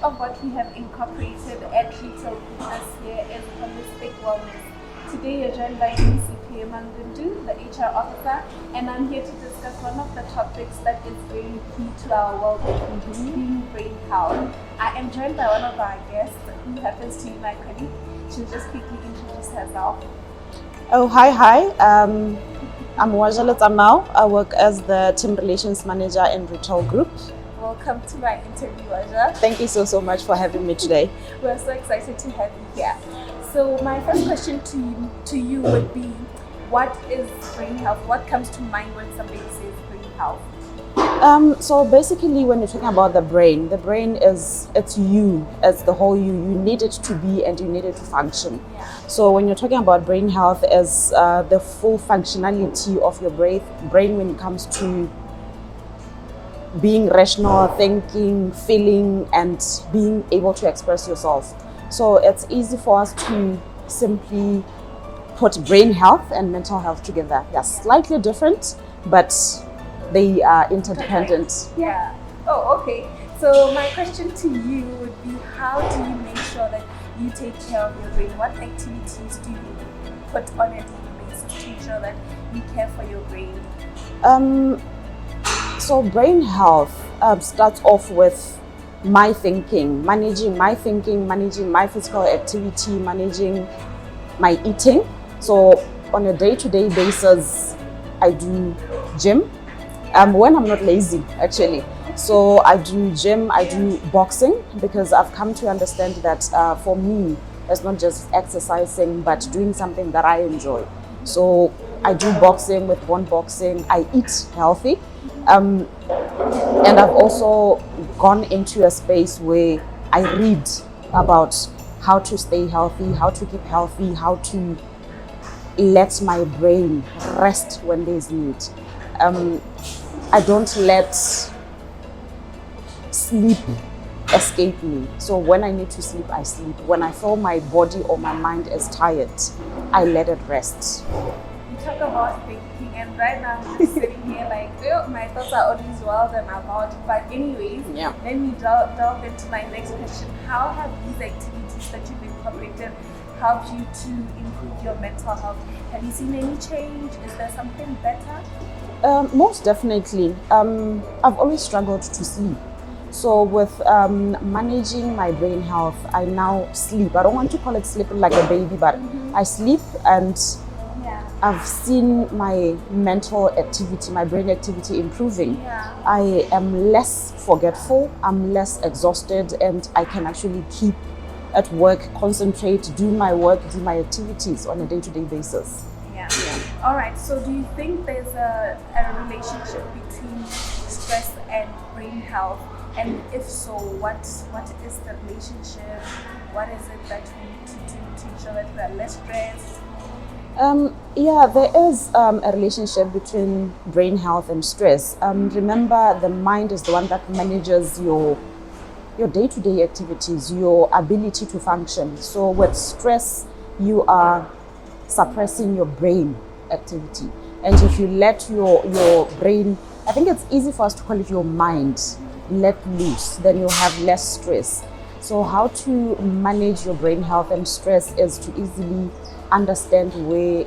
of what we have incorporated at Retail Business here is holistic wellness. Today you're joined by me, Sephiwe Mangundu, the HR officer, and I'm here to discuss one of the topics that is very key to our well-being, being brain health. I am joined by one of our guests who happens to be my colleague. She'll just quickly introduce herself. Oh, hi. I'm Wazha Letsamao. I work as the Team Relations Manager in Retail Group. Welcome to my interview, Wazha. Thank you so much for having me today. We're so excited to have you here. So my first question to you would be, what is brain health? What comes to mind when somebody says brain health? So basically, when you're talking about the brain it's you, as the whole you. You need it to be and you need it to function. Yeah. So when you're talking about brain health as the full functionality of your brain when it comes to being rational, thinking, feeling, and being able to express yourself. So it's easy for us to simply put brain health and mental health together. They're slightly different, but they are interdependent. Yeah. Oh, okay. So my question to you would be, how do you make sure that you take care of your brain? What activities do you put on a daily basis to ensure that you care for your brain? So brain health starts off with my thinking, managing my physical activity, managing my eating. So on a day-to-day basis, I do gym. When I'm not lazy, actually. So I do gym, I do boxing, because I've come to understand that for me, it's not just exercising, but doing something that I enjoy. So I do boxing. With one boxing, I eat healthy. And I've also gone into a space where I read about how to stay healthy, how to keep healthy, how to let my brain rest when there's need. I don't let sleep escape me. So when I need to sleep, I sleep. When I feel my body or my mind is tired, I let it rest. You talk about thinking, and right now I'm just sitting here like, oh, my thoughts are always wild and about. But anyways, let me delve into my next question. How have these activities that you've incorporated helped you to improve your mental health? Have you seen any change? Is there something better? Most definitely. I've always struggled to sleep. So with managing my brain health, I now sleep. I don't want to call it sleeping like a baby, but I sleep, and I've seen my mental activity, my brain activity improving. Yeah. I am less forgetful, I'm less exhausted, and I can actually keep at work, concentrate, do my work, do my activities on a day-to-day basis. Yeah. All right. So do you think there's a relationship between stress and brain health? And if so, what is the relationship? What is it that we need to do to ensure that we are less stressed? There is a relationship between brain health and stress. Remember, the mind is the one that manages your day-to-day activities, your ability to function. So with stress, you are suppressing your brain activity. And if you let your brain, I think it's easy for us to call it your mind, let loose, then you'll have less stress. So how to manage your brain health and stress is to easily understand where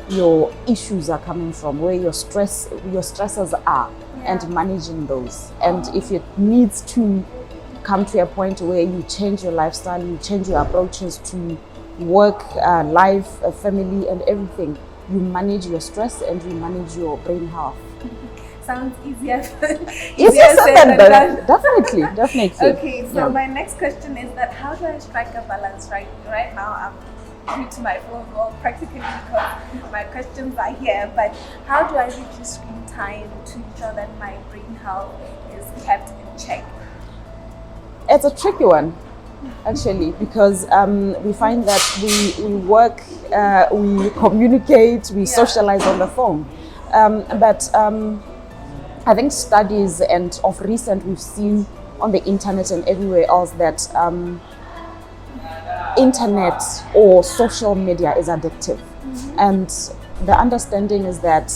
your issues are coming from, where your stressors are, and managing those. And if it needs to come to a point where you change your lifestyle, you change your approaches to work, life, family, and everything, you manage your stress and you manage your brain health. Sounds easier. Easier said than done. Definitely. Okay, so my next question is that how do I strike a balance? Right now, I'm due to my phone call practically because my questions are here. But how do I reduce screen time to ensure that my brain health is kept in check? It's a tricky one, actually, because we find that we work, we communicate, we socialize on the phone. But I think studies, and of recent we've seen on the internet and everywhere else that internet or social media is addictive. And the understanding is that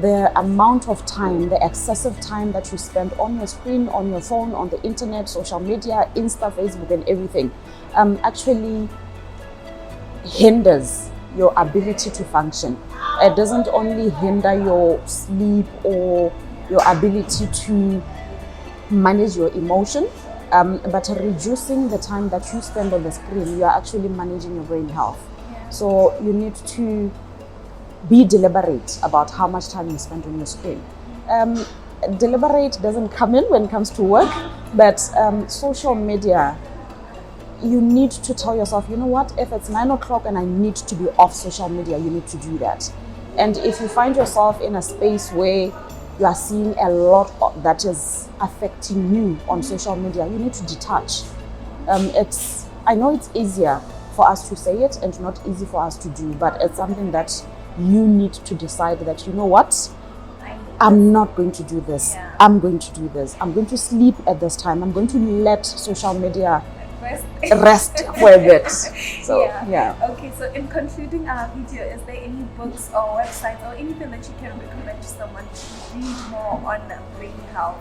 the amount of time, the excessive time that you spend on your screen, on your phone, on the internet, social media, Insta, Facebook, and everything, actually hinders your ability to function. It doesn't only hinder your sleep or your ability to manage your emotion, but reducing the time that you spend on the screen, you are actually managing your brain health. So you need to be deliberate about how much time you spend on your screen. Deliberate doesn't come in when it comes to work, but social media, you need to tell yourself, you know what, if it's 9 o'clock and I need to be off social media, you need to do that. And if you find yourself in a space where you are seeing a lot that is affecting you on social media, you need to detach. I know it's easier for us to say it and not easy for us to do, but it's something that you need to decide that, you know what, I'm not going to do this. I'm going to do this. I'm going to sleep at this time. I'm going to let social media rest for a bit. So Okay, so in concluding our video, is there any books or websites or anything that you can recommend to someone to read more on brain health?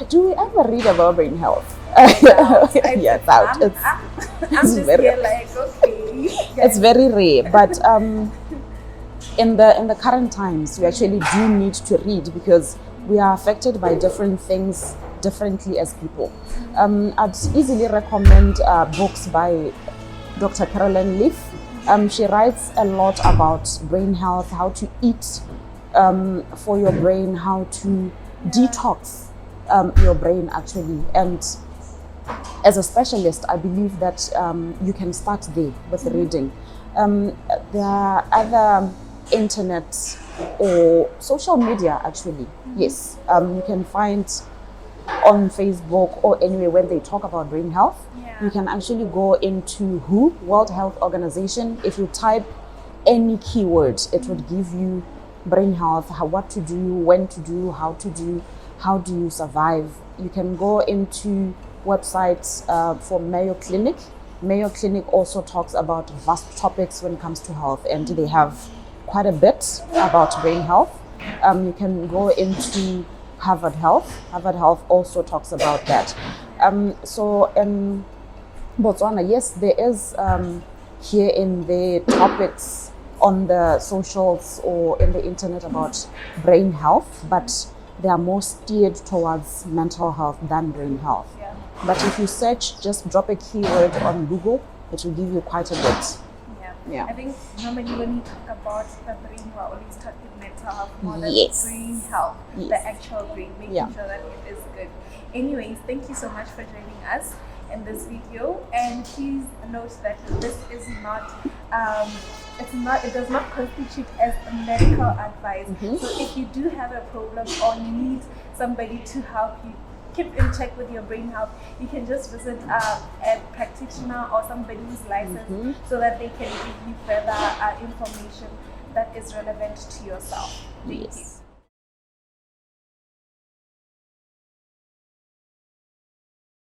Do we ever read about brain health? It's out. I'm just very, here like, okay. It's very rare, but in the current times, we actually do need to read because we are affected by different things differently as people. I'd easily recommend books by Dr. Caroline Leaf. She writes a lot about brain health, how to eat for your brain, how to detox your brain actually. And as a specialist, I believe that you can start there with reading. There are other internet or social media actually. Yes, you can find on Facebook or anywhere when they talk about brain health. You can actually go into WHO, World Health Organization. If you type any keyword, it would give you brain health, what to do, when to do, how do you survive. You can go into websites for Mayo Clinic. Mayo Clinic also talks about vast topics when it comes to health, and they have quite a bit about brain health. You can go into Harvard Health. Harvard Health also talks about that. So in Botswana, yes, there is here in the topics on the socials or in the internet about brain health, but they are more steered towards mental health than brain health. But if you search, just drop a keyword on Google, it will give you quite a bit. I think normally when we talk about the brain, we're always talking mental health more than brain health, the actual brain, making sure that it is good. Anyways, thank you so much for joining us in this video, and please note that this is not it does not constitute as a medical advice. So if you do have a problem or need somebody to help you keep in check with your brain health, you can just visit a practitioner or somebody who's licensed so that they can give you further information that is relevant to yourself. Thank you.